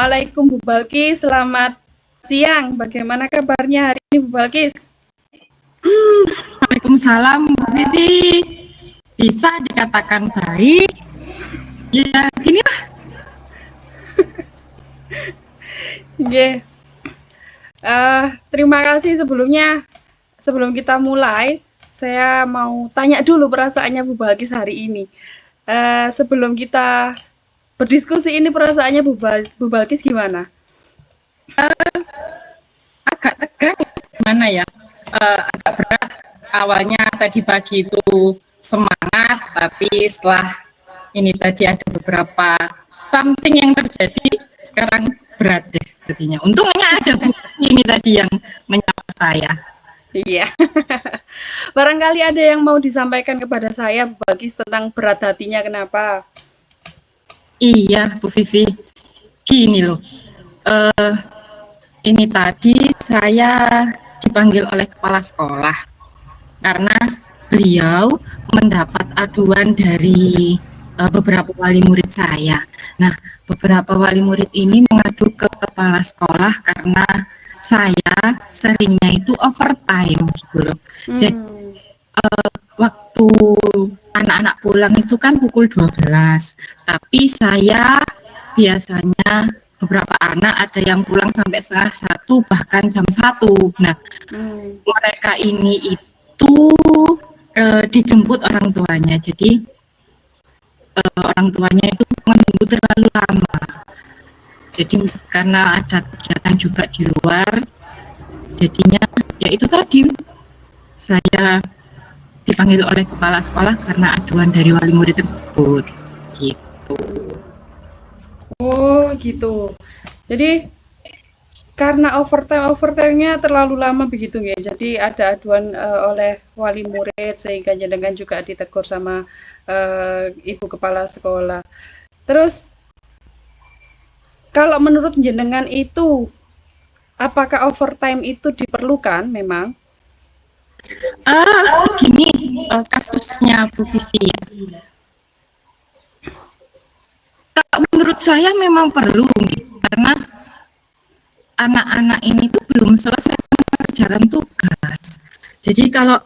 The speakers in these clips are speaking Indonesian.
Assalamualaikum Bu Balkis, selamat siang. Bagaimana kabarnya hari ini Bu Balkis? Waalaikumsalam Bu Vivi. Bisa dikatakan baik. Ya gini lah. Yeah. Terima kasih sebelumnya. Sebelum kita mulai, saya mau tanya dulu perasaannya Bu Balkis hari ini. Sebelum kita berdiskusi ini perasaannya Bu Balkis gimana? Agak tegang gimana ya? Agak berat. Awalnya tadi pagi itu semangat, tapi setelah ini tadi ada beberapa something yang terjadi, sekarang berat deh jadinya. Untungnya ada Bu ini tadi yang menyapa saya. Iya. Barangkali ada yang mau disampaikan kepada saya Bu Balkis tentang berat hatinya kenapa? Iya Bu Vivi, gini loh. Ini tadi saya dipanggil oleh kepala sekolah karena beliau mendapat aduan dari beberapa wali murid saya. Nah, beberapa wali murid ini mengadu ke kepala sekolah karena saya seringnya itu overtime gitu loh. Jadi waktu anak-anak pulang itu kan pukul 12, tapi saya biasanya beberapa anak ada yang pulang sampai setengah 1 bahkan jam 1. Nah, mereka ini itu dijemput orang tuanya. Jadi orang tuanya itu menunggu terlalu lama. Jadi karena ada kegiatan juga di luar, jadinya ya itu tadi saya dipanggil oleh kepala sekolah karena aduan dari wali murid tersebut. Gitu. Oh gitu. Jadi karena overtime-nya terlalu lama begitu ya. Jadi ada aduan oleh wali murid sehingga jenengan juga ditegur sama ibu kepala sekolah. Terus kalau menurut jenengan itu apakah overtime itu diperlukan memang? Gini kasusnya Bu Vivi ya. Kalau menurut saya memang perlu gitu, karena anak-anak ini tuh belum selesai mengerjakan tugas. Jadi kalau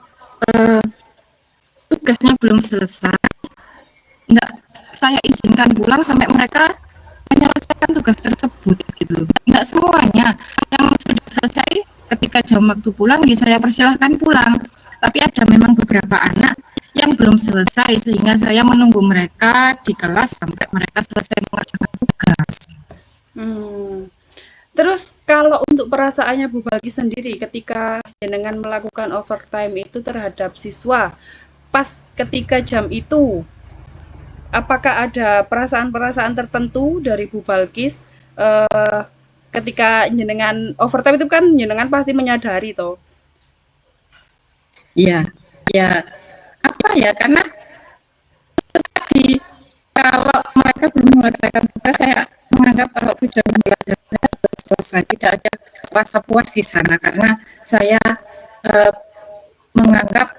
tugasnya belum selesai, enggak saya izinkan pulang sampai mereka menyelesaikan tugas tersebut gitu loh. Enggak semuanya yang sudah selesai ketika jam waktu pulang ya saya persilahkan pulang. Tapi ada memang beberapa anak yang belum selesai sehingga saya menunggu mereka di kelas sampai mereka selesai mengerjakan tugas. Terus kalau untuk perasaannya Bu Balkis sendiri ketika jenengan melakukan overtime itu terhadap siswa pas ketika jam itu, apakah ada perasaan-perasaan tertentu dari Bu Balkis ketika jenengan overtime itu kan jenengan pasti menyadari toh. Iya, ya apa ya, karena tadi kalau mereka belum menyelesaikan tugas saya menganggap kalau tujuan belajar saya belum selesai, tidak ada rasa puas di sana karena saya menganggap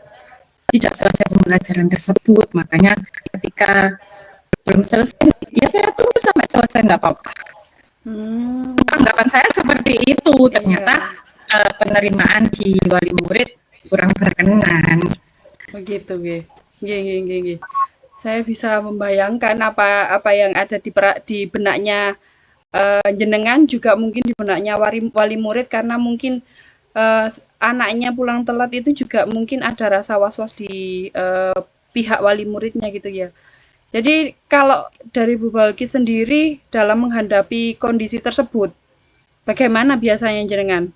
tidak selesai pembelajaran tersebut. Makanya ketika belum selesai ya saya tunggu sampai selesai, nggak apa-apa. Anggapan saya seperti itu. Ternyata penerimaan di wali murid kurang berkenan. Begitu, nggih. Saya bisa membayangkan apa yang ada di benaknya jenengan juga mungkin di benaknya wali murid karena mungkin anaknya pulang telat itu juga mungkin ada rasa was-was di pihak wali muridnya gitu ya. Jadi kalau dari Bu Balkis sendiri dalam menghadapi kondisi tersebut, bagaimana biasanya jenengan?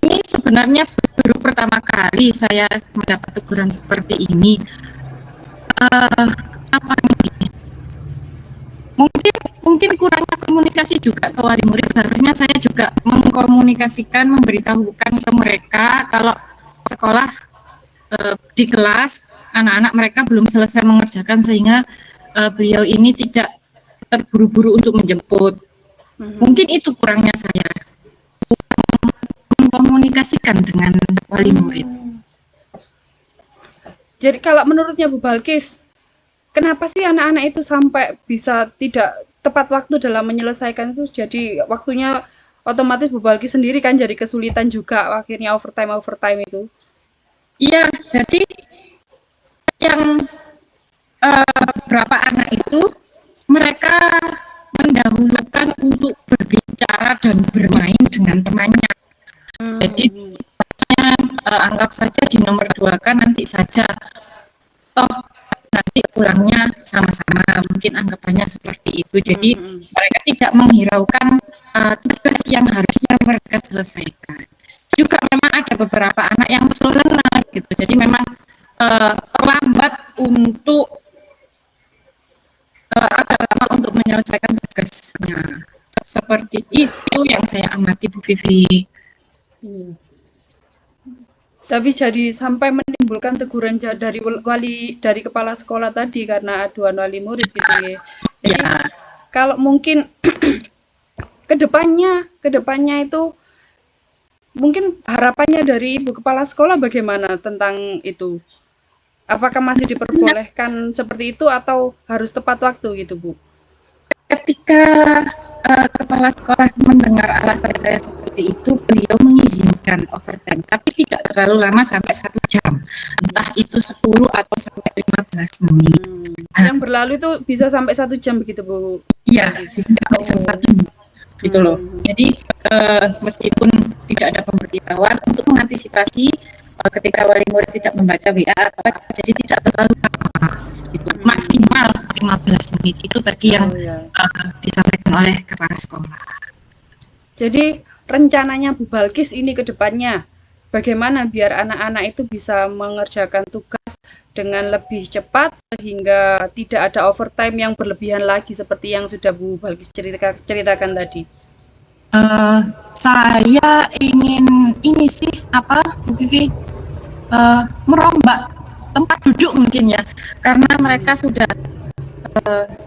Ini sebenarnya baru pertama kali saya mendapat teguran seperti ini. Apa nih? Mungkin kurangnya komunikasi juga ke wali murid. Seharusnya saya juga mengkomunikasikan, memberitahukan ke mereka kalau sekolah di kelas anak-anak mereka belum selesai mengerjakan sehingga beliau ini tidak terburu-buru untuk menjemput. Mungkin itu kurangnya saya mengkomunikasikan dengan wali murid. Jadi kalau menurutnya Bu Balkis, kenapa sih anak-anak itu sampai bisa tidak tepat waktu dalam menyelesaikan itu, jadi waktunya otomatis Bu Balkis sendiri kan jadi kesulitan juga akhirnya overtime itu. Iya, jadi yang beberapa anak itu mereka mendahulukan untuk berbicara dan bermain dengan temannya. Jadi anggap saja di nomor 2 kan nanti saja, toh nanti pulangnya sama-sama, mungkin anggapannya seperti itu. Jadi mereka tidak menghiraukan tugas yang harusnya mereka selesaikan. Juga memang ada beberapa anak yang slow learner gitu, jadi memang terlambat untuk agak lama untuk menyelesaikan tugasnya. Seperti itu yang saya amati, Bu Vivi. Tapi jadi sampai menimbulkan teguran dari kepala sekolah tadi karena aduan wali murid gitu ya. Jadi kalau mungkin kedepannya itu mungkin harapannya dari Ibu Kepala Sekolah bagaimana tentang itu? Apakah masih diperbolehkan seperti itu atau harus tepat waktu gitu, Bu? Ketika kepala sekolah mendengar alasan saya seperti itu, beliau mengizinkan overtime, tapi tidak terlalu lama sampai 1 jam. Entah itu 10 atau sampai 15 menit. Yang berlalu itu bisa sampai 1 jam begitu, Bu? Iya, bisa sampai jam 1 gitu loh. Jadi meskipun tidak ada pemberitahuan untuk mengantisipasi ketika wali murid tidak membaca WA atau jadi tidak terlalu lama gitu. Maksimal 15 menit itu tadi yang disampaikan oleh kepala sekolah. Jadi rencananya Bu Balkis ini ke depannya bagaimana biar anak-anak itu bisa mengerjakan tugas dengan lebih cepat sehingga tidak ada overtime yang berlebihan lagi seperti yang sudah Bu Balkis ceritakan tadi. Saya ingin ini sih Bu Vivi, merombak tempat duduk mungkin ya, karena mereka sudah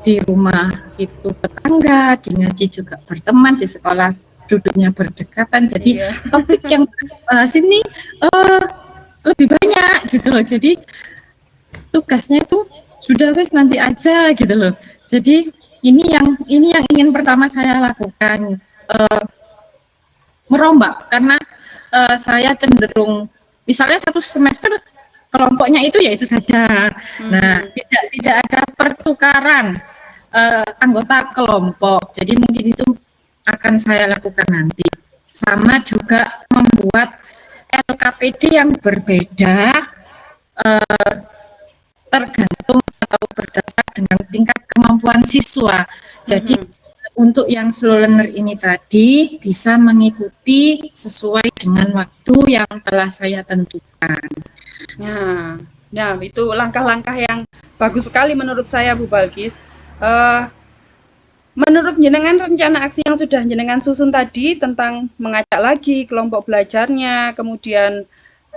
di rumah itu tetangga, di ngaji juga berteman, di sekolah duduknya berdekatan, jadi topik yang bahas ini lebih banyak gitu loh. Jadi tugasnya itu sudah wes nanti aja gitu loh. Jadi ini yang ingin pertama saya lakukan, merombak, karena saya cenderung misalnya 1 semester kelompoknya itu ya itu saja. Nah, tidak ada pertukaran anggota kelompok. Jadi mungkin itu akan saya lakukan nanti. Sama juga membuat LKPD yang berbeda tergantung atau berdasar dengan tingkat kemampuan siswa. Jadi untuk yang slow learner ini tadi bisa mengikuti sesuai dengan waktu yang telah saya tentukan. Nah, itu langkah-langkah yang bagus sekali menurut saya, Bu Balkis. Menurut jenengan rencana aksi yang sudah jenengan susun tadi tentang mengajak lagi kelompok belajarnya, kemudian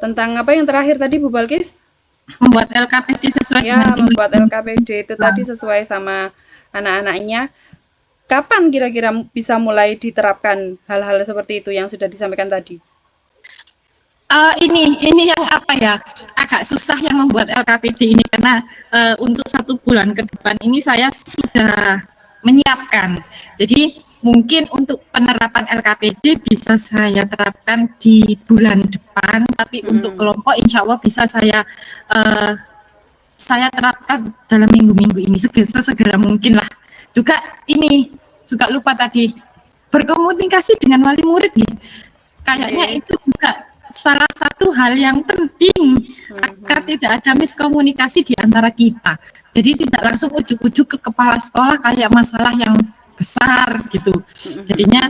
tentang apa yang terakhir tadi Bu Balkis? Membuat LKPD sesuai dengan membuat LKPD itu tadi sesuai sama anak-anaknya. Kapan kira-kira bisa mulai diterapkan hal-hal seperti itu yang sudah disampaikan tadi? Ini yang apa ya, agak susah yang membuat LKPD ini karena untuk 1 bulan ke depan ini saya sudah menyiapkan. Jadi mungkin untuk penerapan LKPD bisa saya terapkan di bulan depan, tapi untuk kelompok insya Allah bisa saya terapkan dalam minggu-minggu ini sesegera mungkin lah. Juga ini juga lupa tadi berkomunikasi dengan wali murid nih. Kayaknya itu juga salah satu hal yang penting agar tidak ada miskomunikasi di antara kita. Jadi tidak langsung ujuk-ujuk ke kepala sekolah kayak masalah yang besar gitu. Jadinya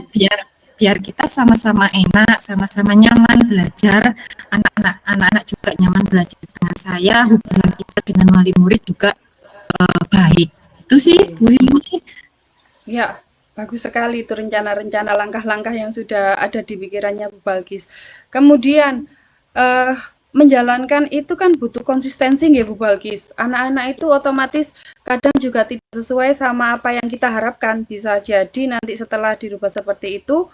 biar kita sama-sama enak, sama-sama nyaman belajar, anak-anak juga nyaman belajar dengan saya, hubungan kita dengan wali murid juga baik. Itu sih Bu Lili. Ya, bagus sekali itu rencana-rencana langkah-langkah yang sudah ada di pikirannya Bu Balkis. Kemudian menjalankan itu kan butuh konsistensi ya Bu Balkis. Anak-anak itu otomatis kadang juga tidak sesuai sama apa yang kita harapkan. Bisa jadi nanti setelah dirubah seperti itu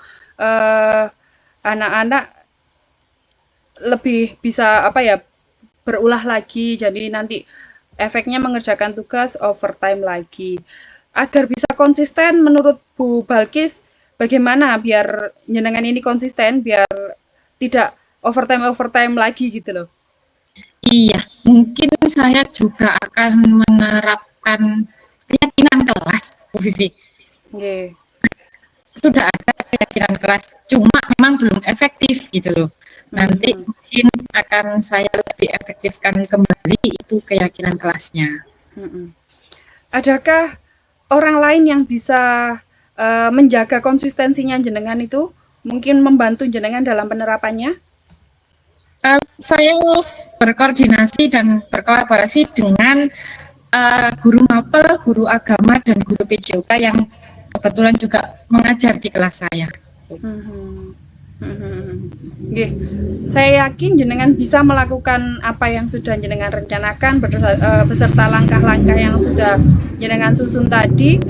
anak-anak lebih bisa berulah lagi. Jadi nanti efeknya mengerjakan tugas overtime lagi. agar bisa konsisten menurut Bu Balkis, bagaimana biar jenengan ini konsisten, biar tidak overtime lagi gitu loh? Iya, mungkin saya juga akan menerapkan keyakinan kelas, Bu Vivi. Nggih. Sudah ada keyakinan kelas, cuma memang belum efektif gitu loh. Nanti Mhm. mungkin akan saya lebih efektifkan kembali itu keyakinan kelasnya. Mhm. Adakah orang lain yang bisa menjaga konsistensinya jenengan itu, mungkin membantu jenengan dalam penerapannya? Saya berkoordinasi dan berkolaborasi dengan guru mapel, guru agama, dan guru PJOK yang kebetulan juga mengajar di kelas saya. Mhm. Nggih, saya yakin jenengan bisa melakukan apa yang sudah jenengan rencanakan beserta langkah-langkah yang sudah jenengan susun tadi.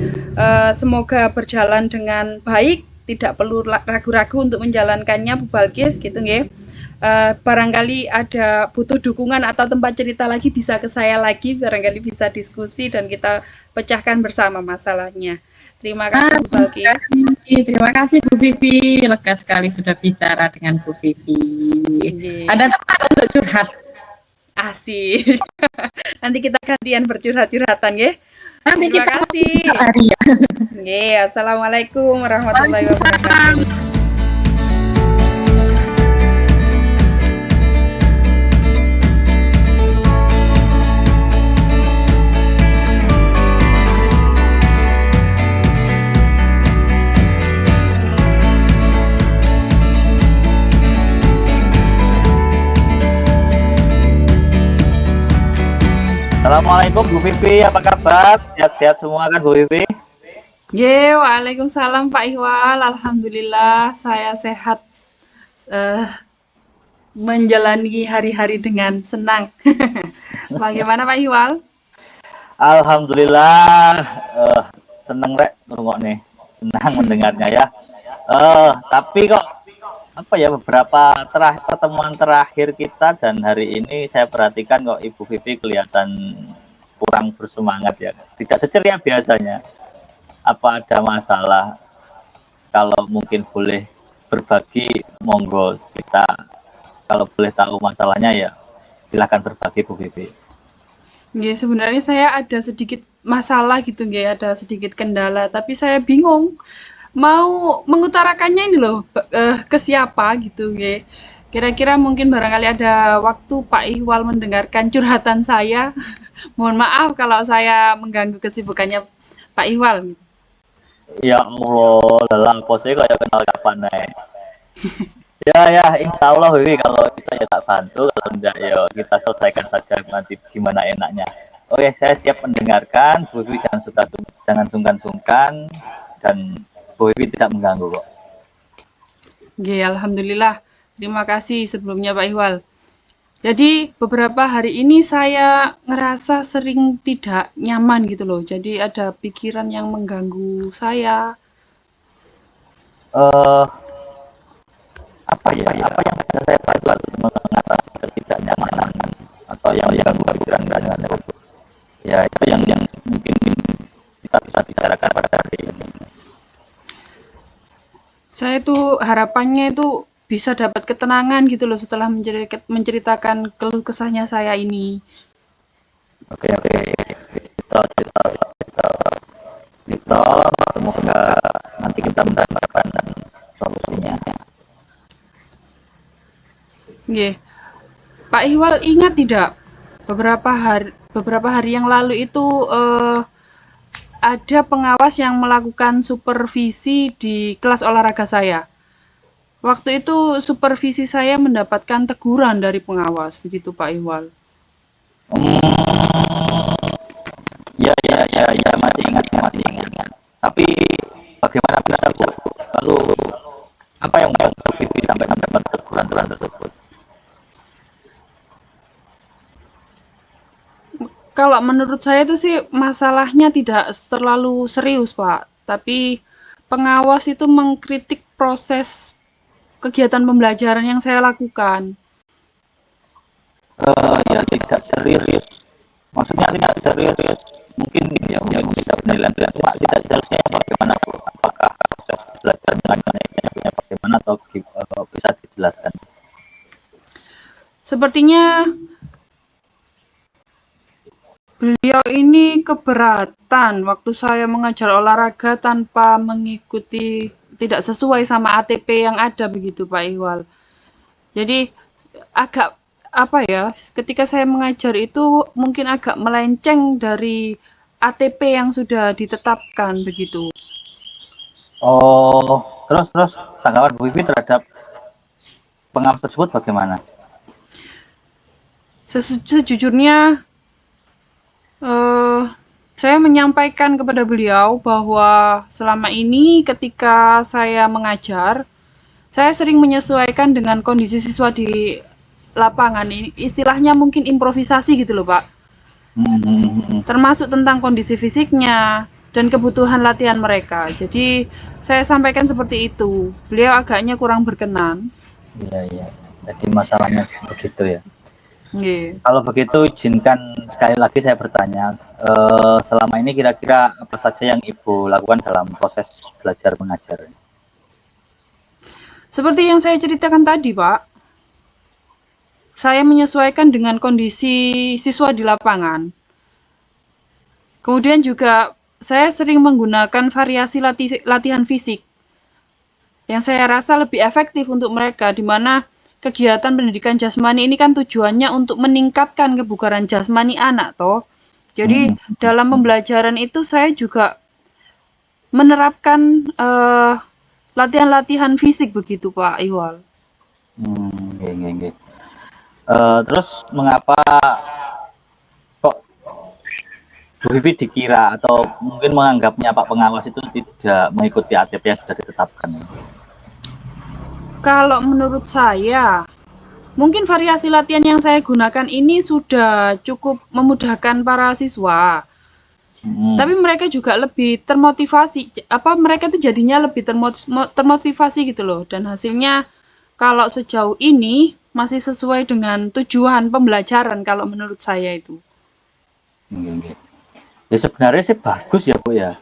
Semoga berjalan dengan baik, tidak perlu ragu-ragu untuk menjalankannya Bu Balkis gitu nggih. Barangkali ada butuh dukungan atau tempat cerita lagi bisa ke saya lagi, barangkali bisa diskusi dan kita pecahkan bersama masalahnya. Terima kasih Bu Balkis. Terima kasih Bu Vivi, lega sekali sudah bicara dengan Bu Vivi. Ada tempat untuk curhat. Asik. Nanti kita gantian bercurhat-curhatan ya. Nanti Terima kita kasih. hari ya. Nggih, assalamualaikum warahmatullahi wabarakatuh. Assalamualaikum Bu Vivi, apa kabar? Sehat-sehat semua kan Bu Vivi? Waalaikumsalam Pak Ihwal. Alhamdulillah saya sehat. Menjalani hari-hari dengan senang. Bagaimana Pak Ihwal? Alhamdulillah, seneng rek ngrungokne, senang mendengarnya ya. Tapi kok apa ya beberapa pertemuan terakhir kita dan hari ini saya perhatikan kok Ibu Vivi kelihatan kurang bersemangat ya, tidak seceria biasanya. Apa ada masalah? Kalau mungkin boleh berbagi, monggo kita. Kalau boleh tahu masalahnya ya silakan berbagi Bu Vivi. Nggih, sebenarnya saya ada sedikit masalah gitu nggih, ada sedikit kendala, tapi saya bingung mau mengutarakannya ini loh ke siapa gitu nggih. Kira-kira mungkin barangkali ada waktu Pak Ihwal mendengarkan curhatan saya. Mohon maaf kalau saya mengganggu kesibukannya Pak Ihwal. Ya Allah, dalam pose kayak kenal kapan nih. Ya, insya Allah Wiwi, kalau bisa ya tak bantu, kalau enggak ya kita selesaikan saja nanti gimana enaknya. Oke, saya siap mendengarkan, Bu Wiwi jangan sungkan-sungkan, dan Bu Wiwi tidak mengganggu kok. Oke, alhamdulillah. Terima kasih sebelumnya Pak Ihwal. Jadi beberapa hari ini saya ngerasa sering tidak nyaman gitu loh. Jadi ada pikiran yang mengganggu saya. Apa yang bisa saya bantu untuk mengatasi ketidaknyamanan atau yang mengganggu pikiran dengan itu? Ya itu yang mungkin kita bisa bicarakan pada hari ini. Saya tuh harapannya itu bisa dapat ketenangan gitu loh setelah menceritakan keluh kesahnya saya ini. Oke, kita semoga nanti kita mendapatkan solusinya. Nggih. Pak Ihwal ingat tidak beberapa hari yang lalu itu ada pengawas yang melakukan supervisi di kelas olahraga saya. Waktu itu supervisi saya mendapatkan teguran dari pengawas, begitu Pak Ihwal. Ya, masih ingat. Tapi bagaimana bisa Bu? Lalu apa yang membuat Vivi sampai mendapat teguran tersebut? Kalau menurut saya itu sih masalahnya tidak terlalu serius, Pak. Tapi pengawas itu mengkritik proses kegiatan pembelajaran yang saya lakukan. Ya tidak serius. Maksudnya tidak serius. Mungkin tidak penilaian cuma tidak seharusnya bagaimana Bu? Apakah proses belajar mengajarnya bagaimana atau bisa dijelaskan? Sepertinya beliau ini keberatan waktu saya mengajar olahraga tanpa mengikuti, tidak sesuai sama ATP yang ada begitu Pak Ihwal. Jadi agak apa ya, ketika saya mengajar itu mungkin agak melenceng dari ATP yang sudah ditetapkan begitu. Oh, terus tanggapan Bu Vivi terhadap pengawas tersebut bagaimana? Sejujurnya saya menyampaikan kepada beliau bahwa selama ini ketika saya mengajar, saya sering menyesuaikan dengan kondisi siswa di lapangan. Istilahnya mungkin improvisasi gitu loh, Pak. Termasuk tentang kondisi fisiknya dan kebutuhan latihan mereka. Jadi saya sampaikan seperti itu. Beliau agaknya kurang berkenan. Iya. Jadi masalahnya begitu ya. Yeah. Kalau begitu izinkan sekali lagi saya bertanya, selama ini kira-kira apa saja yang Ibu lakukan dalam proses belajar mengajar? Seperti yang saya ceritakan tadi, Pak. Saya menyesuaikan dengan kondisi siswa di lapangan. Kemudian juga saya sering menggunakan variasi latihan fisik yang saya rasa lebih efektif untuk mereka, di mana kegiatan pendidikan jasmani ini kan tujuannya untuk meningkatkan kebugaran jasmani anak toh. Jadi dalam pembelajaran itu saya juga menerapkan latihan-latihan fisik begitu Pak Ihwal. Terus mengapa kok Bu Vivi dikira atau mungkin menganggapnya Pak Pengawas itu tidak mengikuti ATP yang sudah ditetapkan? Kalau menurut saya, mungkin variasi latihan yang saya gunakan ini sudah cukup memudahkan para siswa. Tapi mereka juga lebih termotivasi. Mereka tuh jadinya lebih termotivasi gitu loh. Dan hasilnya kalau sejauh ini masih sesuai dengan tujuan pembelajaran kalau menurut saya itu. Ya sebenarnya sih bagus ya Bu ya.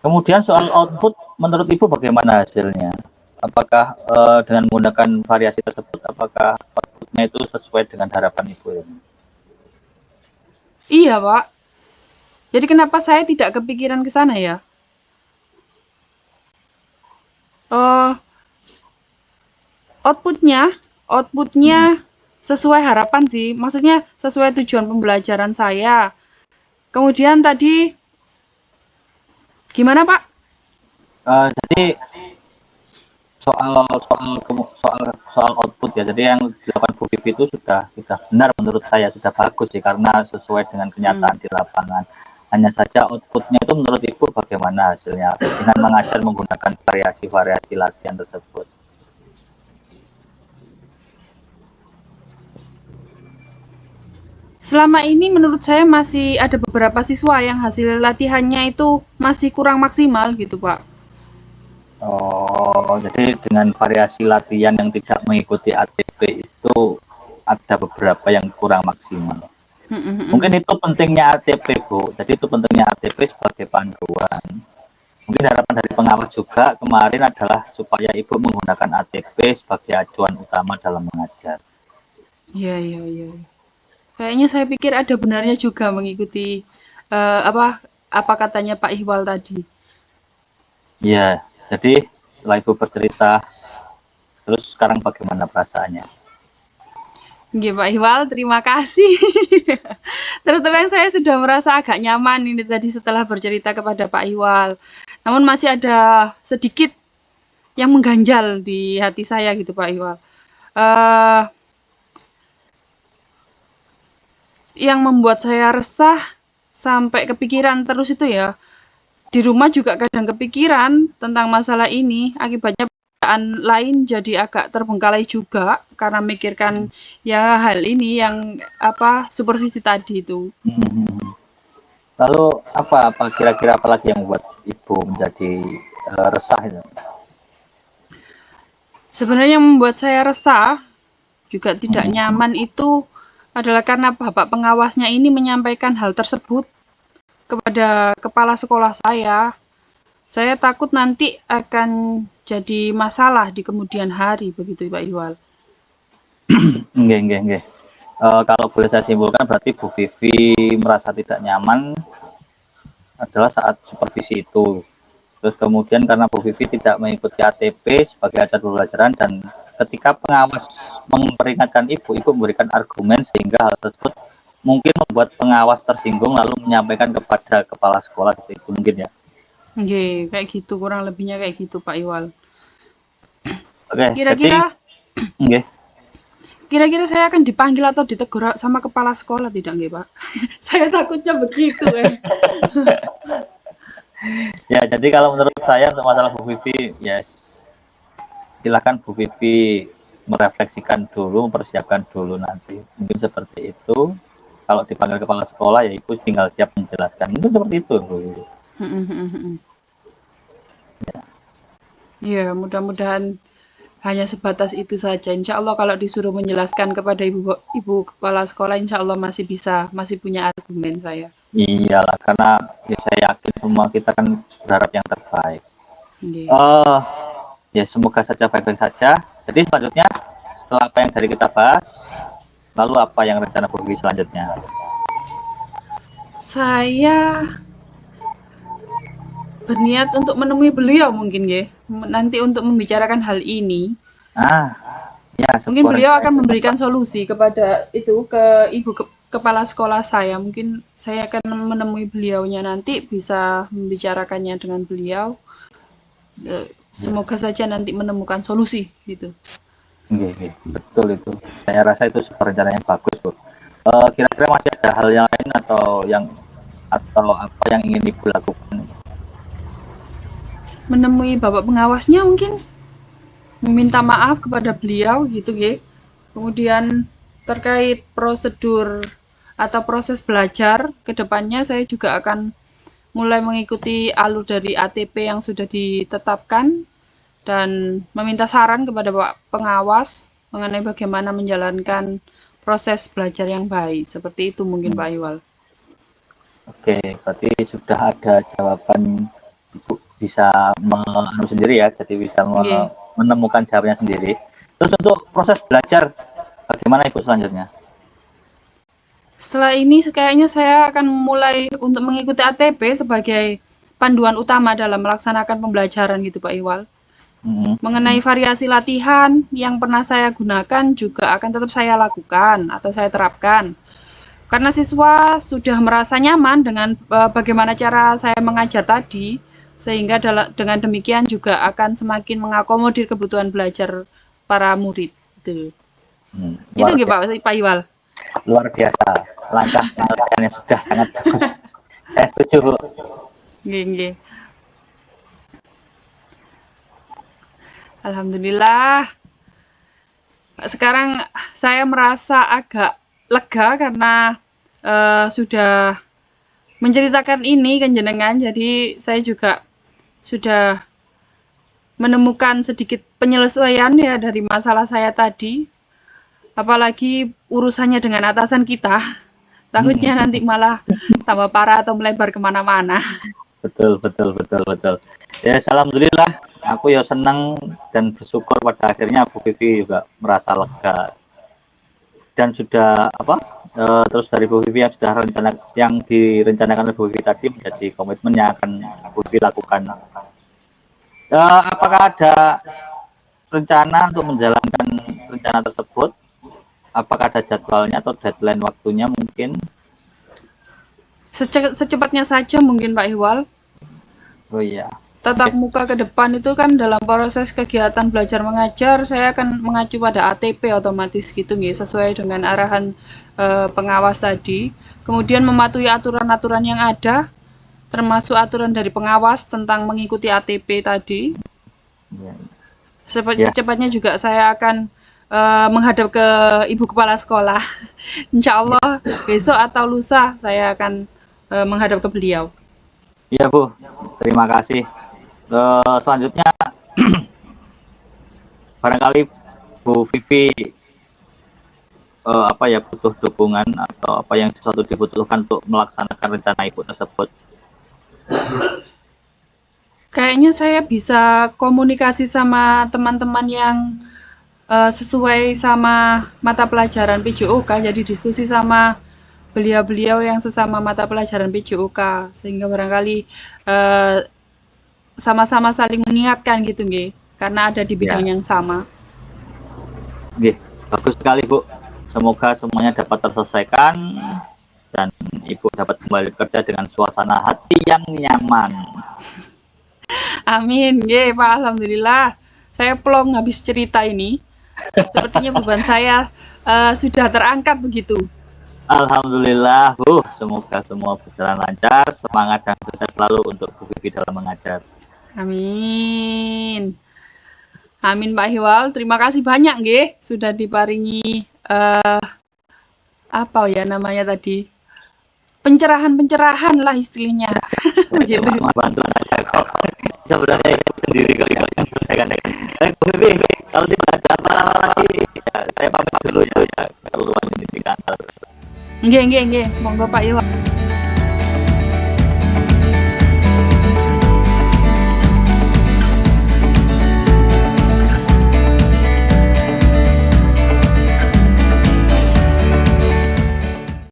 Kemudian soal output menurut Ibu bagaimana hasilnya? Apakah dengan menggunakan variasi tersebut, apakah outputnya itu sesuai dengan harapan Ibu? Iya Pak. Jadi kenapa saya tidak kepikiran ke sana ya? Outputnya sesuai harapan sih. Maksudnya sesuai tujuan pembelajaran saya. Kemudian tadi gimana Pak? Jadi soal output ya. Jadi yang dilakukan Bu Vivi itu sudah benar menurut saya, sudah bagus sih karena sesuai dengan kenyataan di lapangan. Hanya saja outputnya itu menurut Ibu bagaimana hasilnya dengan mengajar menggunakan variasi-variasi latihan tersebut? Selama ini menurut saya masih ada beberapa siswa yang hasil latihannya itu masih kurang maksimal gitu Pak. Oh, jadi dengan variasi latihan yang tidak mengikuti ATP itu ada beberapa yang kurang maksimal. Mungkin itu pentingnya ATP Bu. Jadi itu pentingnya ATP sebagai panduan. Mungkin harapan dari pengawas juga kemarin adalah supaya Ibu menggunakan ATP sebagai acuan utama dalam mengajar. Iya. Kayaknya saya pikir ada benarnya juga mengikuti apa katanya Pak Ihwal tadi. Iya, jadi setelah Ibu bercerita, terus sekarang bagaimana perasaannya? Nggih Pak Ihwal, terima kasih. Terus terang saya sudah merasa agak nyaman ini tadi setelah bercerita kepada Pak Ihwal. Namun masih ada sedikit yang mengganjal di hati saya gitu Pak Ihwal. Yang membuat saya resah sampai kepikiran terus itu ya, di rumah juga kadang kepikiran tentang masalah ini, akibatnya pekerjaan lain jadi agak terbengkalai juga karena mikirkan ya hal ini yang supervisi tadi itu. Lalu apa kira-kira apa lagi yang membuat Ibu menjadi resah itu? Sebenarnya yang membuat saya resah juga tidak nyaman itu adalah karena Bapak pengawasnya ini menyampaikan hal tersebut kepada kepala sekolah saya. Saya takut nanti akan jadi masalah di kemudian hari, begitu Pak Iwal. Nggih. Kalau boleh saya simpulkan berarti Bu Vivi merasa tidak nyaman adalah saat supervisi itu. Terus kemudian karena Bu Vivi tidak mengikuti ATP sebagai acara pembelajaran dan ketika pengawas memperingatkan ibu memberikan argumen sehingga hal tersebut mungkin membuat pengawas tersinggung lalu menyampaikan kepada kepala sekolah gitu, itu mungkin ya. Nggih, kayak gitu, kurang lebihnya kayak gitu Pak Iwal. Oke, jadi Kira-kira nggih. kira-kira saya akan dipanggil atau ditegur sama kepala sekolah tidak nggih, Pak? Saya takutnya begitu, Ya, jadi kalau menurut saya untuk masalah Bu Vivi, yes, silakan Bu Vivi merefleksikan dulu, mempersiapkan dulu nanti. Mungkin seperti itu. Kalau dipanggil kepala sekolah, ya ibu tinggal siap menjelaskan. Mungkin seperti itu, Bu Vivi. Ya, mudah-mudahan hanya sebatas itu saja. Insya Allah kalau disuruh menjelaskan kepada ibu kepala sekolah, insya Allah masih punya argumen saya. Iyalah, karena ya saya yakin semua kita kan berharap yang terbaik. Nggih. Ya semoga saja baik-baik saja. Jadi selanjutnya, setelah apa yang tadi kita bahas, lalu apa yang rencana Bu Vivi selanjutnya? Saya berniat untuk menemui beliau mungkin ya, nanti untuk membicarakan hal ini. Ya, Mungkin beliau akan memberikan solusi kepada ke ibu kepala sekolah saya. Mungkin saya akan menemui beliaunya nanti, bisa membicarakannya dengan beliau. Semoga saja nanti menemukan solusi gitu. Nggih, betul itu. Saya rasa itu sebuah rencana yang bagus, Bu. Kira-kira masih ada hal yang lain atau apa yang ingin Ibu lakukan? Menemui Bapak pengawasnya mungkin, meminta maaf kepada beliau gitu ya. Kemudian terkait prosedur atau proses belajar ke depannya, saya juga akan mulai mengikuti alur dari ATP yang sudah ditetapkan dan meminta saran kepada Pak Pengawas mengenai bagaimana menjalankan proses belajar yang baik. Seperti itu mungkin Pak Iwal. Oke, berarti sudah ada jawaban Ibu bisa sendiri ya, jadi bisa menemukan jawabannya sendiri. Terus untuk proses belajar, bagaimana Ibu selanjutnya? Setelah ini kayaknya saya akan mulai untuk mengikuti ATP sebagai panduan utama dalam melaksanakan pembelajaran gitu Pak Iwal. Mengenai variasi latihan yang pernah saya gunakan juga akan tetap saya lakukan atau saya terapkan. Karena siswa sudah merasa nyaman dengan bagaimana cara saya mengajar tadi, sehingga dengan demikian juga akan semakin mengakomodir kebutuhan belajar para murid. Itu gitu Pak Iwal. Luar biasa, langkah penelitiannya sudah sangat bagus. Saya setuju, Bu. Nggih. Alhamdulillah. Sekarang saya merasa agak lega karena sudah menceritakan ini ke jenengan, jadi saya juga sudah menemukan sedikit penyelesaian ya dari masalah saya tadi. Apalagi urusannya dengan atasan kita, takutnya nanti malah tambah parah atau melebar kemana-mana. Betul. Ya, alhamdulillah, aku ya senang dan bersyukur pada akhirnya Bu Vivi juga merasa lega. Dan sudah terus dari Bu Vivi yang direncanakan oleh Bu Vivi tadi menjadi komitmen yang akan Bu Vivi lakukan. Apakah ada rencana untuk menjalankan rencana tersebut? Apakah ada jadwalnya atau deadline waktunya mungkin? Secepatnya saja mungkin Pak Iwal. Oh iya. Tatap muka ke depan itu kan dalam proses kegiatan belajar mengajar, saya akan mengacu pada ATP otomatis gitu nih, sesuai dengan arahan pengawas tadi. Kemudian mematuhi aturan-aturan yang ada, termasuk aturan dari pengawas tentang mengikuti ATP tadi. Secepatnya juga saya akan menghadap ke Ibu Kepala Sekolah. Insya Allah besok atau lusa saya akan menghadap ke beliau. Iya Bu, terima kasih. Selanjutnya barangkali Bu Vivi apa ya, butuh dukungan atau apa yang sesuatu dibutuhkan untuk melaksanakan rencana ibu tersebut? Kayaknya saya bisa komunikasi sama teman-teman yang sesuai sama mata pelajaran PJOK, jadi diskusi sama beliau-beliau yang sesama mata pelajaran PJOK, sehingga barangkali sama-sama saling mengingatkan gitu nggih, karena ada di bidang Ya, yang sama. nggih, bagus sekali Bu. Semoga semuanya dapat terselesaikan dan ibu dapat kembali kerja dengan suasana hati yang nyaman. Amin, nggih Pak, alhamdulillah. Saya plong habis cerita ini. Sepertinya beban saya sudah terangkat begitu. Alhamdulillah Bu, semoga semua berjalan lancar, semangat dan sukses selalu untuk Bu Vivi dalam mengajar. Amin. Amin Pak Hiwal, terima kasih banyak nggih sudah diparingi apa ya namanya tadi? Pencerahan-pencerahan lah istilahnya. Begitu. Cuma bantuan aja kok. Sebenarnya itu sendiri kalau yang selesaikan. Bu Vivi, kalau tidak ada apa-apa lagi, ya, saya pamit dulu ya, keluar ini di kantor. Nggih, nggih, nggih. Monggo Pak Hiwal.